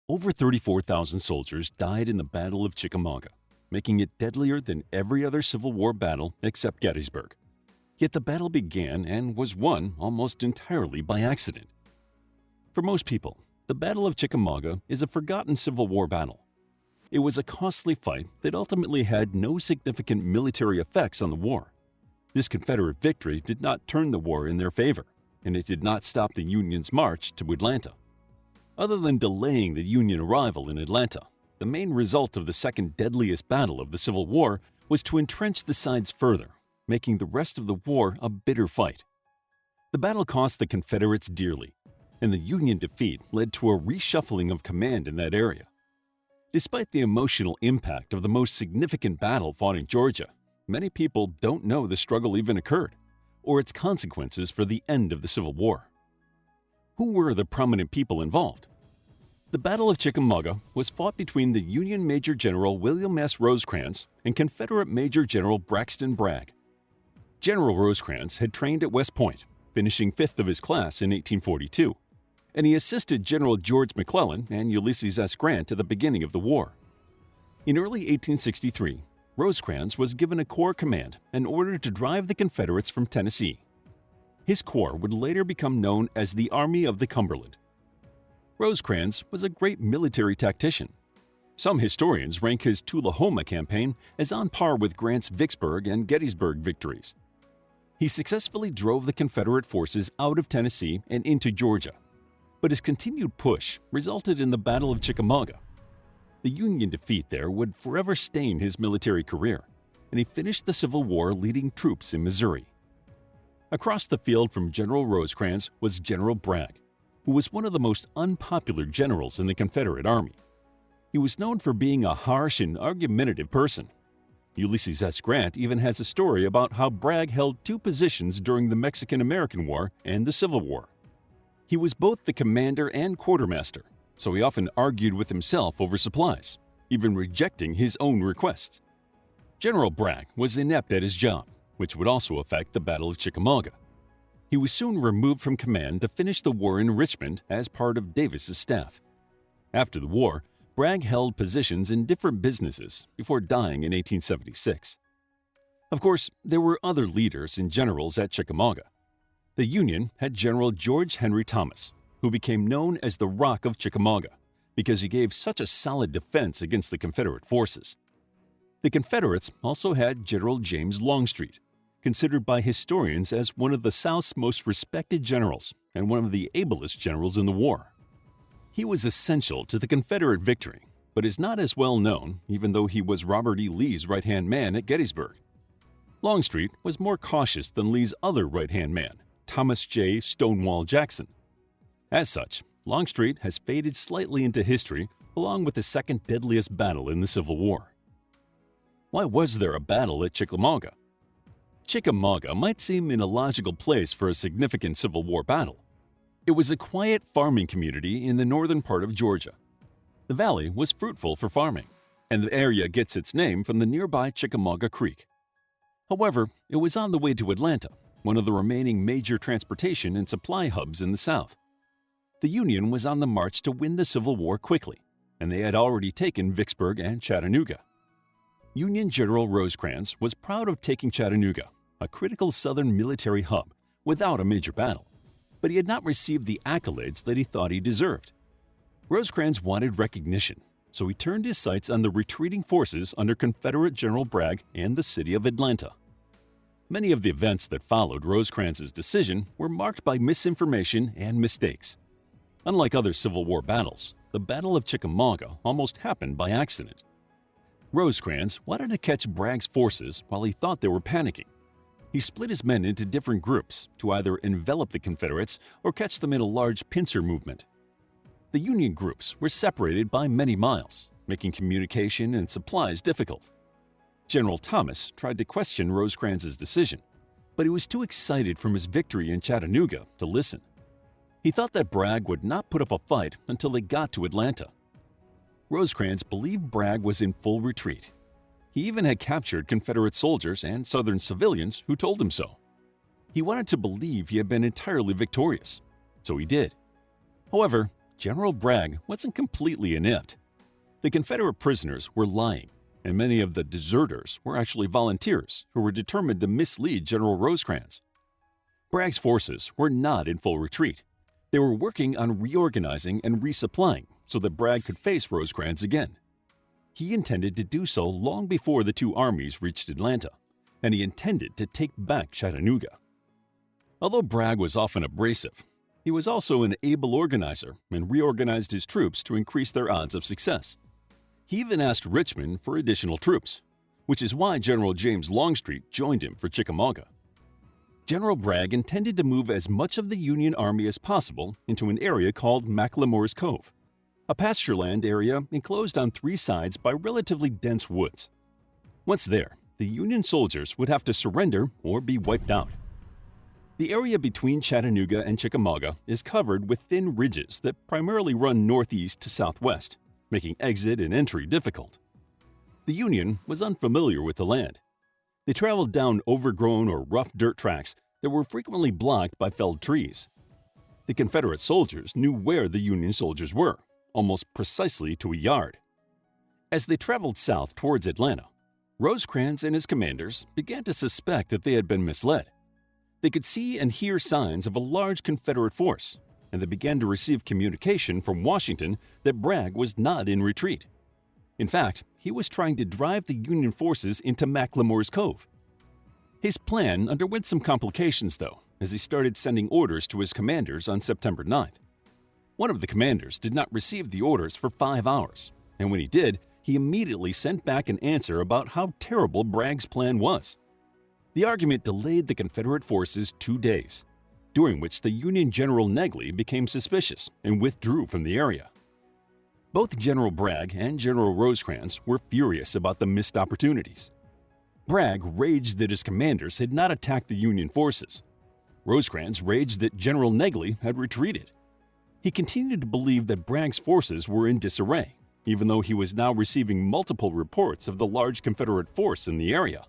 Over 34,000 soldiers died in the Battle of Chickamauga, making it deadlier than every other Civil War battle except Gettysburg. Yet the battle began and was won almost entirely by accident. For most people, the Battle of Chickamauga is a forgotten Civil War battle. It was a costly fight that ultimately had no significant military effects on the war. This Confederate victory did not turn the war in their favor, and it did not stop the Union's march to Atlanta. Other than delaying the Union arrival in Atlanta, the main result of the second deadliest battle of the Civil War was to entrench the sides further, making the rest of the war a bitter fight. The battle cost the Confederates dearly, and the Union defeat led to a reshuffling of command in that area. Despite the emotional impact of the most significant battle fought in Georgia, many people don't know the struggle even occurred, or its consequences for the end of the Civil War. Who were the prominent people involved? The Battle of Chickamauga was fought between the Union Major General William S. Rosecrans and Confederate Major General Braxton Bragg. General Rosecrans had trained at West Point, finishing fifth of his class in 1842, and he assisted General George McClellan and Ulysses S. Grant at the beginning of the war. In early 1863, Rosecrans was given a corps command and ordered to drive the Confederates from Tennessee. His corps would later become known as the Army of the Cumberland. Rosecrans was a great military tactician. Some historians rank his Tullahoma campaign as on par with Grant's Vicksburg and Gettysburg victories. He successfully drove the Confederate forces out of Tennessee and into Georgia, but his continued push resulted in the Battle of Chickamauga. The Union defeat there would forever stain his military career, and he finished the Civil War leading troops in Missouri. Across the field from General Rosecrans was General Bragg, who was one of the most unpopular generals in the Confederate Army. He was known for being a harsh and argumentative person. Ulysses S. Grant even has a story about how Bragg held two positions during the Mexican-American War and the Civil War. He was both the commander and quartermaster, so he often argued with himself over supplies, even rejecting his own requests. General Bragg was inept at his job, which would also affect the Battle of Chickamauga. He was soon removed from command to finish the war in Richmond as part of Davis's staff. After the war, Bragg held positions in different businesses before dying in 1876. Of course, there were other leaders and generals at Chickamauga. The Union had General George Henry Thomas, who became known as the Rock of Chickamauga because he gave such a solid defense against the Confederate forces. The Confederates also had General James Longstreet, considered by historians as one of the South's most respected generals and one of the ablest generals in the war. He was essential to the Confederate victory, but is not as well known, even though he was Robert E. Lee's right-hand man at Gettysburg. Longstreet was more cautious than Lee's other right-hand man, Thomas J. Stonewall Jackson. As such, Longstreet has faded slightly into history along with the second deadliest battle in the Civil War. Why was there a battle at Chickamauga? Chickamauga might seem an illogical place for a significant Civil War battle. It was a quiet farming community in the northern part of Georgia. The valley was fruitful for farming, and the area gets its name from the nearby Chickamauga Creek. However, it was on the way to Atlanta, one of the remaining major transportation and supply hubs in the South. The Union was on the march to win the Civil War quickly, and they had already taken Vicksburg and Chattanooga. Union General Rosecrans was proud of taking Chattanooga, a critical Southern military hub, without a major battle, but he had not received the accolades that he thought he deserved. Rosecrans wanted recognition, so he turned his sights on the retreating forces under Confederate General Bragg and the city of Atlanta. Many of the events that followed Rosecrans's decision were marked by misinformation and mistakes. Unlike other Civil War battles, the Battle of Chickamauga almost happened by accident. Rosecrans wanted to catch Bragg's forces while he thought they were panicking. He split his men into different groups to either envelop the Confederates or catch them in a large pincer movement. The Union groups were separated by many miles, making communication and supplies difficult. General Thomas tried to question Rosecrans's decision, but he was too excited from his victory in Chattanooga to listen. He thought that Bragg would not put up a fight until they got to Atlanta. Rosecrans believed Bragg was in full retreat. He even had captured Confederate soldiers and Southern civilians who told him so. He wanted to believe he had been entirely victorious, so he did. However, General Bragg wasn't completely inept. The Confederate prisoners were lying, and many of the deserters were actually volunteers who were determined to mislead General Rosecrans. Bragg's forces were not in full retreat. They were working on reorganizing and resupplying so that Bragg could face Rosecrans again. He intended to do so long before the two armies reached Atlanta, and he intended to take back Chattanooga. Although Bragg was often abrasive, he was also an able organizer and reorganized his troops to increase their odds of success. He even asked Richmond for additional troops, which is why General James Longstreet joined him for Chickamauga. General Bragg intended to move as much of the Union Army as possible into an area called McLemore's Cove, a pastureland area enclosed on three sides by relatively dense woods. Once there, the Union soldiers would have to surrender or be wiped out. The area between Chattanooga and Chickamauga is covered with thin ridges that primarily run northeast to southwest, making exit and entry difficult. The Union was unfamiliar with the land. They traveled down overgrown or rough dirt tracks that were frequently blocked by felled trees. The Confederate soldiers knew where the Union soldiers were, almost precisely to a yard. As they traveled south towards Atlanta, Rosecrans and his commanders began to suspect that they had been misled. They could see and hear signs of a large Confederate force, and they began to receive communication from Washington that Bragg was not in retreat. In fact, he was trying to drive the Union forces into McLemore's Cove. His plan underwent some complications, though, as he started sending orders to his commanders on September 9th. One of the commanders did not receive the orders for 5 hours, and when he did, he immediately sent back an answer about how terrible Bragg's plan was. The argument delayed the Confederate forces 2 days, during which the Union General Negley became suspicious and withdrew from the area. Both General Bragg and General Rosecrans were furious about the missed opportunities. Bragg raged that his commanders had not attacked the Union forces. Rosecrans raged that General Negley had retreated. He continued to believe that Bragg's forces were in disarray, even though he was now receiving multiple reports of the large Confederate force in the area.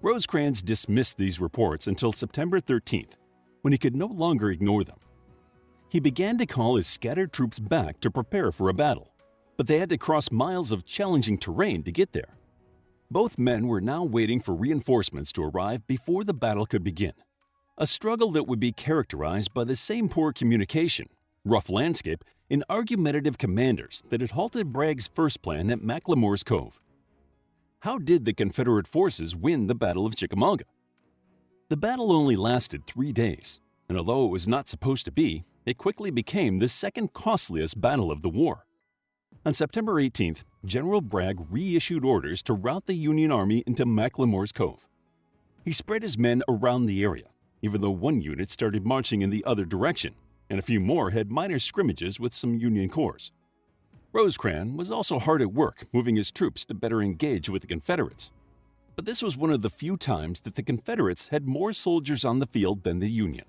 Rosecrans dismissed these reports until September 13th, when he could no longer ignore them. He began to call his scattered troops back to prepare for a battle, but they had to cross miles of challenging terrain to get there. Both men were now waiting for reinforcements to arrive before the battle could begin, a struggle that would be characterized by the same poor communication, rough landscape, and argumentative commanders that had halted Bragg's first plan at McLemore's Cove. How did the Confederate forces win the Battle of Chickamauga? The battle only lasted 3 days, and although it was not supposed to be, it quickly became the second costliest battle of the war. On September 18th, General Bragg reissued orders to route the Union Army into McLemore's Cove. He spread his men around the area, even though one unit started marching in the other direction, and a few more had minor scrimmages with some Union corps. Rosecrans was also hard at work moving his troops to better engage with the Confederates. But this was one of the few times that the Confederates had more soldiers on the field than the Union.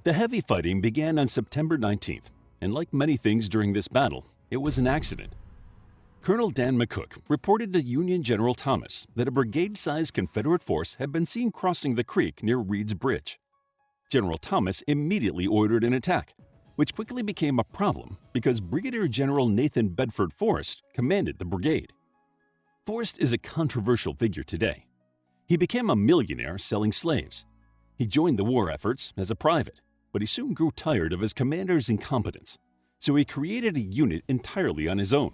The heavy fighting began on September 19th, and like many things during this battle, it was an accident. Colonel Dan McCook reported to Union General Thomas that a brigade-sized Confederate force had been seen crossing the creek near Reed's Bridge. General Thomas immediately ordered an attack, which quickly became a problem because Brigadier General Nathan Bedford Forrest commanded the brigade. Forrest is a controversial figure today. He became a millionaire selling slaves. He joined the war efforts as a private, but he soon grew tired of his commander's incompetence, so he created a unit entirely on his own.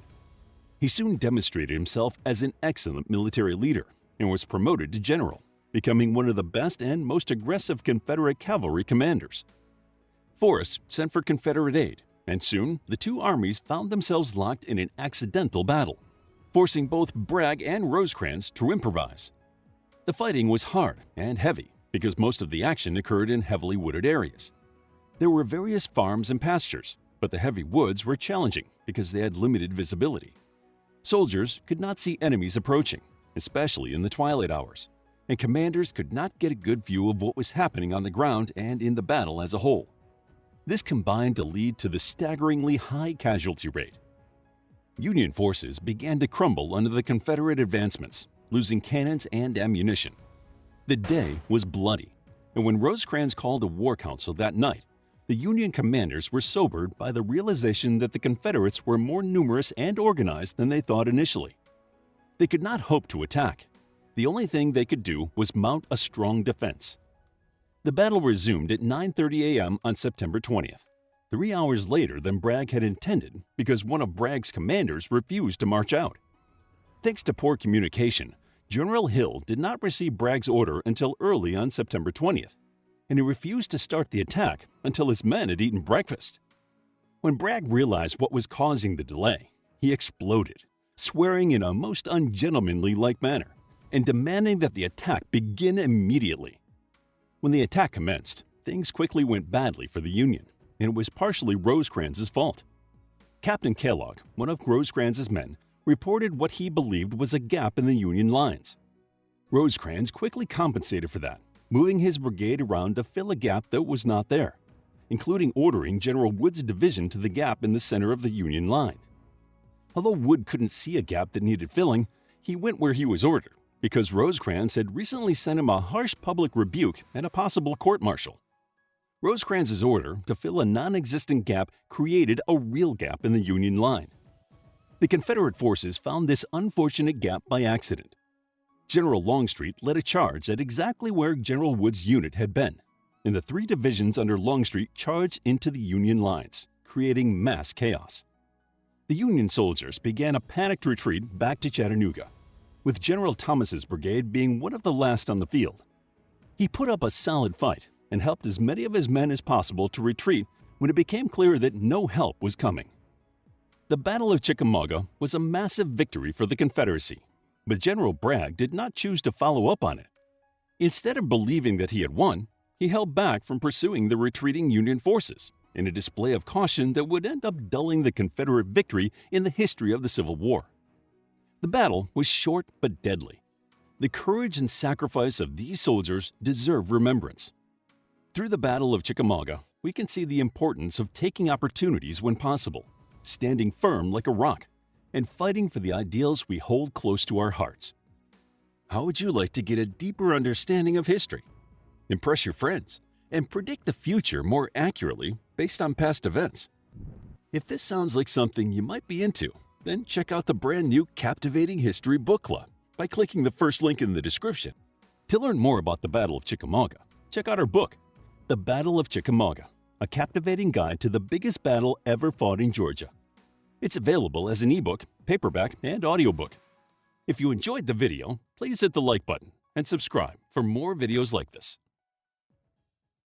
He soon demonstrated himself as an excellent military leader and was promoted to general, becoming one of the best and most aggressive Confederate cavalry commanders. Forrest sent for Confederate aid, and soon the two armies found themselves locked in an accidental battle, forcing both Bragg and Rosecrans to improvise. The fighting was hard and heavy because most of the action occurred in heavily wooded areas. There were various farms and pastures, but the heavy woods were challenging because they had limited visibility. Soldiers could not see enemies approaching, especially in the twilight hours, and commanders could not get a good view of what was happening on the ground and in the battle as a whole. This combined to lead to the staggeringly high casualty rate. Union forces began to crumble under the Confederate advancements, losing cannons and ammunition. The day was bloody, and when Rosecrans called a war council that night, The Union commanders were sobered by the realization that the Confederates were more numerous and organized than they thought initially. They could not hope to attack. The only thing they could do was mount a strong defense. The battle resumed at 9:30 a.m. on September 20th, 3 hours later than Bragg had intended because one of Bragg's commanders refused to march out. Thanks to poor communication, General Hill did not receive Bragg's order until early on September 20th, and he refused to start the attack until his men had eaten breakfast. When Bragg realized what was causing the delay, he exploded, swearing in a most ungentlemanly-like manner and demanding that the attack begin immediately. When the attack commenced, things quickly went badly for the Union, and it was partially Rosecrans's fault. Captain Kellogg, one of Rosecrans's men, reported what he believed was a gap in the Union lines. Rosecrans quickly compensated for that, moving his brigade around to fill a gap that was not there, including ordering General Wood's division to the gap in the center of the Union line. Although Wood couldn't see a gap that needed filling, he went where he was ordered because Rosecrans had recently sent him a harsh public rebuke and a possible court-martial. Rosecrans's order to fill a non-existent gap created a real gap in the Union line. The Confederate forces found this unfortunate gap by accident. General Longstreet led a charge at exactly where General Wood's unit had been, and the 3 divisions under Longstreet charged into the Union lines, creating mass chaos. The Union soldiers began a panicked retreat back to Chattanooga, with General Thomas's brigade being one of the last on the field. He put up a solid fight and helped as many of his men as possible to retreat when it became clear that no help was coming. The Battle of Chickamauga was a massive victory for the Confederacy, but General Bragg did not choose to follow up on it. Instead of believing that he had won, he held back from pursuing the retreating Union forces in a display of caution that would end up dulling the Confederate victory in the history of the Civil War. The battle was short but deadly. The courage and sacrifice of these soldiers deserve remembrance. Through the Battle of Chickamauga, we can see the importance of taking opportunities when possible, standing firm like a rock, and fighting for the ideals we hold close to our hearts. How would you like to get a deeper understanding of history, impress your friends, and predict the future more accurately based on past events? If this sounds like something you might be into, then check out the brand new Captivating History Book Club by clicking the first link in the description. To learn more about the Battle of Chickamauga, check out our book, The Battle of Chickamauga, a captivating guide to the biggest battle ever fought in Georgia. It's available as an ebook, paperback, and audiobook. If you enjoyed the video, please hit the like button and subscribe for more videos like this.